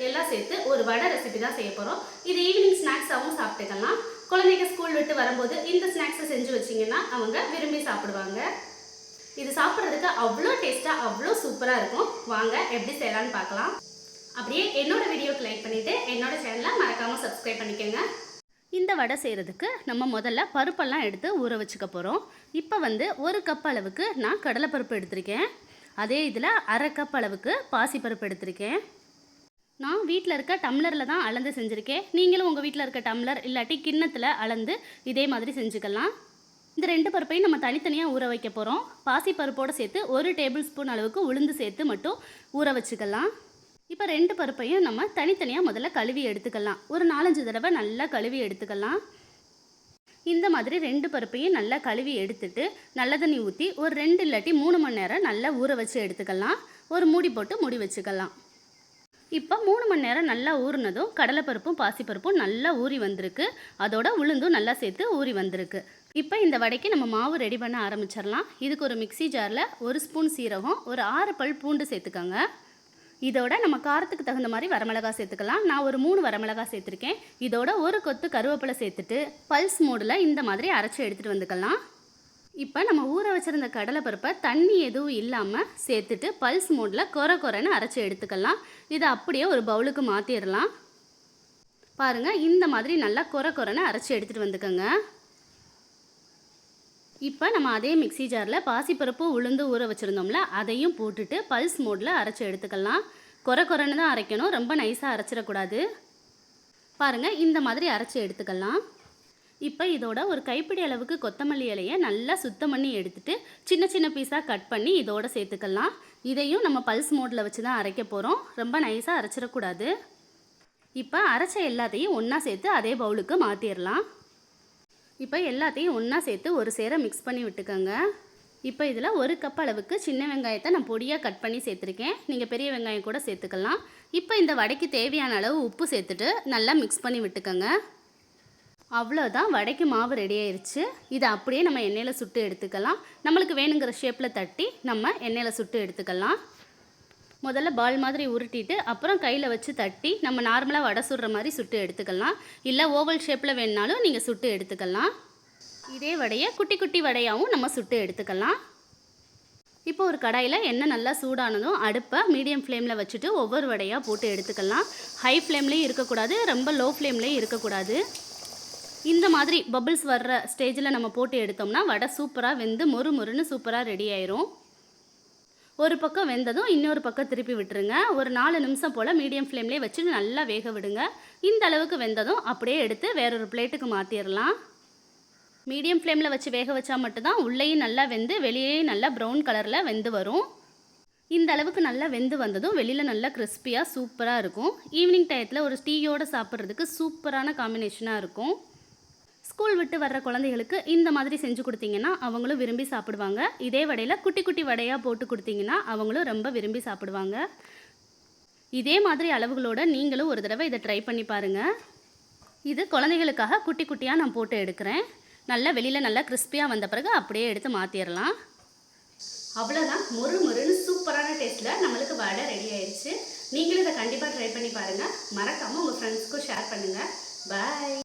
எல்லாம் சேர்த்து ஒரு வடை ரெசிபி தான் செய்ய போகிறோம். இது ஈவினிங் ஸ்நாக்ஸாகவும் சாப்பிட்டுக்கலாம். குழந்தைங்க ஸ்கூல் விட்டு வரும்போது இந்த ஸ்நாக்ஸை செஞ்சு வச்சிங்கன்னா அவங்க விரும்பி சாப்பிடுவாங்க. இது சாப்பிட்றதுக்கு அவ்வளோ டேஸ்ட்டாக அவ்வளோ சூப்பராக இருக்கும். வாங்க எப்படி செய்யலான்னு பார்க்கலாம். அப்படியே என்னோட வீடியோக்கு லைக் பண்ணிவிட்டு என்னோட சேனலை மறக்காமல் சப்ஸ்கிரைப் பண்ணிக்கோங்க. இந்த வடை செய்கிறதுக்கு நம்ம முதல்ல பருப்பெல்லாம் எடுத்து ஊற வச்சுக்க போகிறோம். இப்போ ஒரு கப் அளவுக்கு நான் கடலைப்பருப்பு எடுத்திருக்கேன். அதே இதில் அரை கப் அளவுக்கு பாசிப்பருப்பு எடுத்திருக்கேன். நான் வீட்டில் இருக்க டம்ளரில் தான் அளந்து செஞ்சுருக்கேன். நீங்களும் உங்கள் வீட்டில் இருக்க டம்ளர் இல்லாட்டி கிண்ணத்தில் அளந்து இதே மாதிரி செஞ்சுக்கலாம். இந்த ரெண்டு பருப்பையும் நம்ம தனித்தனியாக ஊற வைக்க போகிறோம். பாசிப்பருப்போடு சேர்த்து 1 டேபிள் ஸ்பூன் அளவுக்கு உளுந்து சேர்த்து மட்டும் ஊற வச்சுக்கலாம். இப்போ ரெண்டு பருப்பையும் நம்ம தனித்தனியாக முதல்ல கழுவி எடுத்துக்கலாம். ஒரு 4-5 தடவை நல்லா கழுவி எடுத்துக்கலாம். இந்த மாதிரி ரெண்டு பருப்பையும் நல்லா கழுவி எடுத்துட்டு நல்ல தண்ணி ஊற்றி ஒரு 2 இல்லாட்டி 3 மணி நேரம் நல்லா ஊற வச்சு எடுத்துக்கலாம். ஒரு மூடி போட்டு மூடி வச்சுக்கலாம். இப்போ 3 மணி நேரம் நல்லா ஊறினதும் கடலைப்பருப்பும் பாசிப்பருப்பும் நல்லா ஊறி வந்திருக்கு. அதோட உளுந்தும் நல்லா சேர்த்து ஊறி வந்திருக்கு. இப்போ இந்த வடைக்கு நம்ம மாவு ரெடி பண்ண ஆரம்பிச்சிடலாம். இதுக்கு ஒரு மிக்சி ஜாரில் 1 ஸ்பூன் சீரகம், ஒரு 6 பல் பூண்டு சேர்த்துக்கோங்க. இதோட நம்ம காரத்துக்கு தகுந்த மாதிரி வரமிளகாய் சேர்த்துக்கலாம். நான் ஒரு 3 வரமிளகாய் சேர்த்துருக்கேன். இதோட ஒரு கொத்து கருவேப்பிலை சேர்த்துட்டு பல்ஸ் மோடில் இந்த மாதிரி அரைச்சி எடுத்துகிட்டு வந்துக்கலாம். இப்போ நம்ம ஊற வச்சுருந்த கடலைப்பருப்பை தண்ணி எதுவும் இல்லாமல் சேர்த்துட்டு பல்ஸ் மோடில் கொரன்னு அரைச்சி எடுத்துக்கலாம். இதை அப்படியே ஒரு பவுலுக்கு மாற்றிடலாம். பாருங்கள், இந்த மாதிரி நல்லா கொரன்னு அரைச்சி எடுத்துகிட்டு வந்துக்கோங்க. இப்போ நம்ம அதே மிக்சி ஜாரில் பாசிப்பருப்பு உளுந்து ஊற வச்சுருந்தோம்ல, அதையும் போட்டுட்டு பல்ஸ் மோடில் அரைச்சி எடுத்துக்கலாம். கொரன்னு தான் அரைக்கணும், ரொம்ப நைஸாக அரைச்சிடக்கூடாது. பாருங்கள், இந்த மாதிரி அரைச்சி எடுத்துக்கலாம். இப்போ இதோட ஒரு கைப்பிடி அளவுக்கு கொத்தமல்லி இலையை நல்லா சுத்தம் பண்ணி எடுத்துட்டு சின்ன சின்ன பீஸாக கட் பண்ணி இதோட சேர்த்துக்கலாம். இதையும் நம்ம பல்ஸ் மோடில் வச்சு தான் அரைக்க போகிறோம், ரொம்ப நைஸாக அரைச்சிடக்கூடாது. இப்போ அரைச்ச எல்லாத்தையும் ஒன்றா சேர்த்து அதே பவுலுக்கு மாற்றிடலாம். இப்போ எல்லாத்தையும் ஒன்றா சேர்த்து ஒரு சேர மிக்ஸ் பண்ணி விட்டுக்கோங்க. இப்போ இதில் 1 கப் அளவுக்கு சின்ன வெங்காயத்தை நான் பொடியாக கட் பண்ணி சேர்த்துருக்கேன். நீங்கள் பெரிய வெங்காயம் கூட சேர்த்துக்கலாம். இப்போ இந்த வடைக்கு தேவையான அளவு உப்பு சேர்த்துட்டு நல்லா மிக்ஸ் பண்ணி விட்டுக்கோங்க. அவ்வளோதான், வடைக்கு மாவு ரெடி ஆயிடுச்சு. இதை அப்படியே நம்ம எண்ணெயில் சுட்டு எடுத்துக்கலாம். நம்மளுக்கு வேணுங்கிற ஷேப்பில் தட்டி நம்ம எண்ணெயில் சுட்டு எடுத்துக்கலாம். முதல்ல பால் மாதிரி உருட்டிட்டு அப்புறம் கையில் வச்சு தட்டி நம்ம நார்மலாக வடை சுடுற மாதிரி சுட்டு எடுத்துக்கலாம். இல்லை ஓவல் ஷேப்பில் வேணுனாலும் நீங்கள் சுட்டு எடுத்துக்கலாம். இதே வடையை குட்டி குட்டி வடையாகவும் நம்ம சுட்டு எடுத்துக்கலாம். இப்போ ஒரு கடாயில் எண்ணெய் நல்லா சூடானதும் அடுப்பை மீடியம் ஃப்ளேமில் வச்சுட்டு ஒவ்வொரு வடையாக போட்டு எடுத்துக்கலாம். ஹை ஃப்ளேம்லேயும் இருக்கக்கூடாது, ரொம்ப லோ ஃப்ளேம்லேயும் இருக்கக்கூடாது. இந்த மாதிரி பபிள்ஸ் வர்ற ஸ்டேஜில் நம்ம போட்டு எடுத்தோம்னா வடை சூப்பராக வெந்து மொறுன்னு சூப்பராக ரெடி ஆயிரும். ஒரு பக்கம் வெந்ததும் இன்னொரு பக்கம் திருப்பி விட்டுருங்க. ஒரு 4 நிமிஷம் போல் மீடியம் ஃப்ளேம்லேயே வச்சுட்டு நல்லா வேக விடுங்க. இந்த அளவுக்கு வெந்ததும் அப்படியே எடுத்து வேறொரு பிளேட்டுக்கு மாற்றிடலாம். மீடியம் ஃப்ளேமில் வச்சு வேக வச்சா மட்டும்தான் உள்ளேயும் நல்லா வெந்து வெளியேயும் நல்லா ப்ரௌன் கலரில் வெந்து வரும். இந்த அளவுக்கு நல்லா வெந்து வந்ததும் வெளியில் நல்லா கிறிஸ்பியாக சூப்பராக இருக்கும். ஈவினிங் டயத்தில் ஒரு டீயோடு சாப்பிட்றதுக்கு சூப்பரான காம்பினேஷனாக இருக்கும். ஸ்கூல் விட்டு வர்ற குழந்தைகளுக்கு இந்த மாதிரி செஞ்சு கொடுத்தீங்கன்னா அவங்களும் விரும்பி சாப்பிடுவாங்க. இதே வடையில் குட்டி குட்டி வடையாக போட்டு கொடுத்தீங்கன்னா அவங்களும் ரொம்ப விரும்பி சாப்பிடுவாங்க. இதே மாதிரி அளவுகளோடு நீங்களும் ஒரு தடவை இதை ட்ரை பண்ணி பாருங்கள். இது குழந்தைகளுக்காக குட்டி குட்டியாக நான் போட்டு எடுக்கிறேன். நல்லா வெளியில் நல்லா கிறிஸ்பியாக வந்த பிறகு அப்படியே எடுத்து மாற்றிடலாம். அவ்வளோதான், மொறுன்னு சூப்பரான டேஸ்ட்டில் நம்மளுக்கு வடை ரெடி ஆயிடுச்சு. நீங்களும் இதை கண்டிப்பாக ட்ரை பண்ணி பாருங்கள். மறக்காமல் உங்கள் ஃப்ரெண்ட்ஸ்க்கும் ஷேர் பண்ணுங்கள். பாய்.